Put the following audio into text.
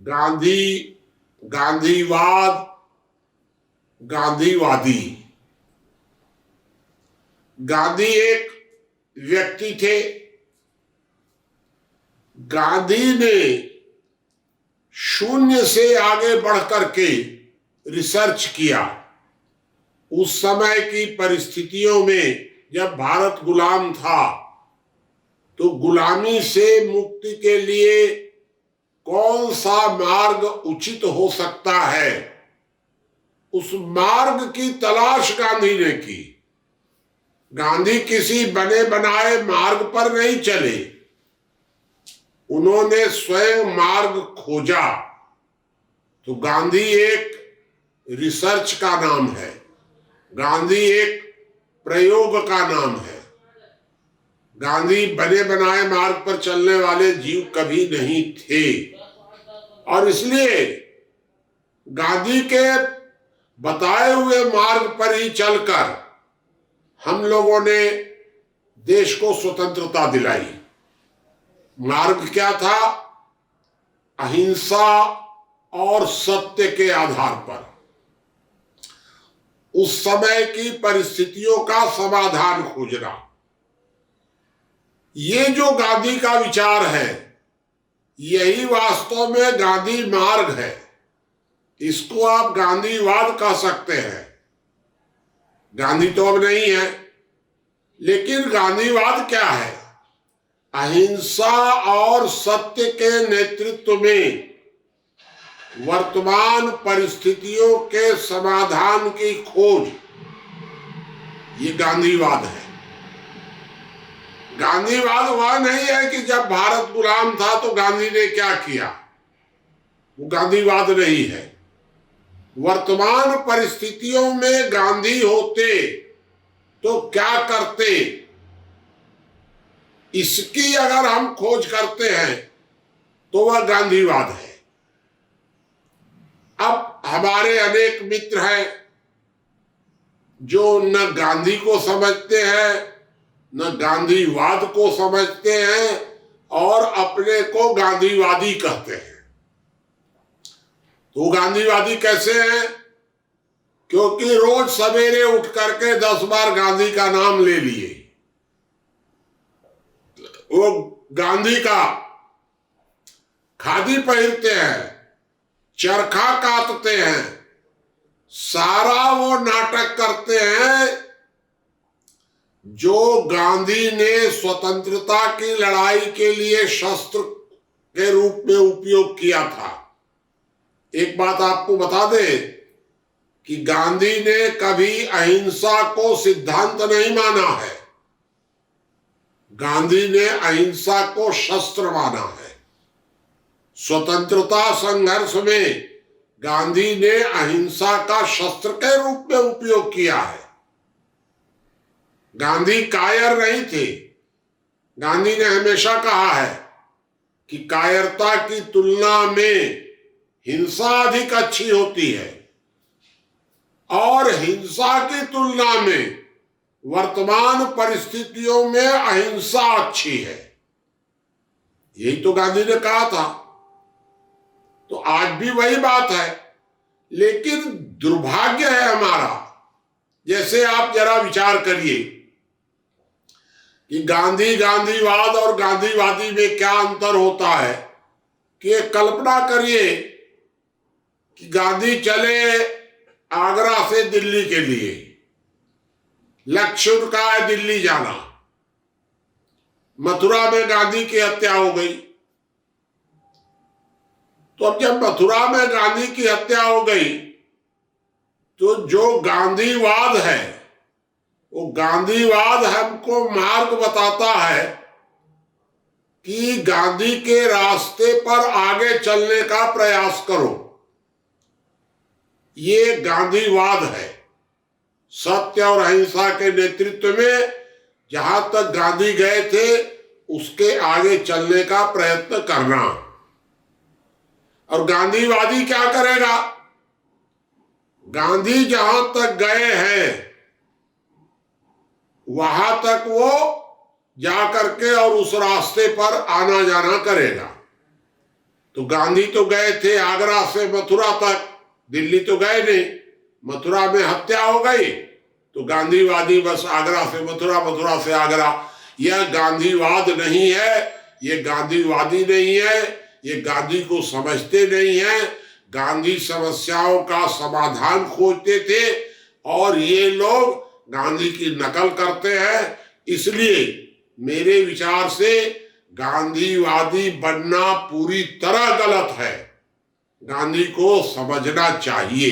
गांधी, गांधीवाद, गांधीवादी। गांधी एक व्यक्ति थे। गांधी ने शून्य से आगे बढ़ करके रिसर्च किया। उस समय की परिस्थितियों में जब भारत गुलाम था, तो गुलामी से मुक्ति के लिए कौन सा मार्ग उचित हो सकता है, उस मार्ग की तलाश गांधी ने की। गांधी किसी बने बनाए मार्ग पर नहीं चले, उन्होंने स्वयं मार्ग खोजा। तो गांधी एक रिसर्च का नाम है, गांधी एक प्रयोग का नाम है। गांधी बने बनाए मार्ग पर चलने वाले जीव कभी नहीं थे, और इसलिए गांधी के बताए हुए मार्ग पर ही चलकर हम लोगों ने देश को स्वतंत्रता दिलाई। मार्ग क्या था? अहिंसा और सत्य के आधार पर उस समय की परिस्थितियों का समाधान खोजना। ये जो गांधी का विचार है, यही वास्तव में गांधी मार्ग है। इसको आप गांधीवाद कह सकते हैं। गांधी तो अब नहीं है, लेकिन गांधीवाद क्या है? अहिंसा और सत्य के नेतृत्व में वर्तमान परिस्थितियों के समाधान की खोज, ये गांधीवाद है। गांधीवाद वह नहीं है कि जब भारत गुलाम था तो गांधी ने क्या किया, वो गांधीवाद नहीं है। वर्तमान परिस्थितियों में गांधी होते तो क्या करते, इसकी अगर हम खोज करते हैं तो वह गांधीवाद है। अब हमारे अनेक मित्र हैं जो न गांधी को समझते हैं, न गांधीवाद को समझते हैं, और अपने को गांधीवादी कहते हैं। तो गांधीवादी कैसे हैं? क्योंकि रोज सवेरे उठ करके 10 बार गांधी का नाम ले लिए। वो गांधी का खादी पहनते हैं, चरखा काटते हैं, सारा वो नाटक करते हैं जो गांधी ने स्वतंत्रता की लड़ाई के लिए शस्त्र के रूप में उपयोग किया था। एक बात आपको बता दें कि गांधी ने कभी अहिंसा को सिद्धांत नहीं माना है। गांधी ने अहिंसा को शस्त्र माना है। स्वतंत्रता संघर्ष में गांधी ने अहिंसा का शस्त्र के रूप में उपयोग किया है। गांधी कायर नहीं थे। गांधी ने हमेशा कहा है कि कायरता की तुलना में हिंसा अधिक अच्छी होती है, और हिंसा की तुलना में वर्तमान परिस्थितियों में अहिंसा अच्छी है। यही तो गांधी ने कहा था। तो आज भी वही बात है, लेकिन दुर्भाग्य है हमारा। जैसे आप जरा विचार करिए कि गांधी, गांधीवाद और गांधीवादी में क्या अंतर होता है। कि कल्पना करिए कि गांधी चले आगरा से दिल्ली के लिए, लक्ष्य उनका है दिल्ली जाना। मथुरा में गांधी की हत्या हो गई। तो अब जब मथुरा में गांधी की हत्या हो गई, तो जो गांधीवाद है, वो गांधीवाद हमको मार्ग बताता है कि गांधी के रास्ते पर आगे चलने का प्रयास करो। ये गांधीवाद है। सत्य और अहिंसा के नेतृत्व में जहां तक गांधी गए थे, उसके आगे चलने का प्रयत्न करना। और गांधीवादी क्या करेगा? गांधी जहां तक गए हैं वहां तक वो जा करके और उस रास्ते पर आना जाना करेगा। तो गांधी तो गए थे आगरा से मथुरा तक, दिल्ली तो गए नहीं। मथुरा में हत्या हो गई तो गांधीवादी बस आगरा से मथुरा, मथुरा से आगरा। यह गांधीवाद नहीं है, ये गांधीवादी नहीं है, ये गांधी को समझते नहीं है। गांधी समस्याओं का समाधान खोजते थे और ये लोग गांधी की नकल करते हैं। इसलिए मेरे विचार से गांधीवादी बनना पूरी तरह गलत है। गांधी को समझना चाहिए।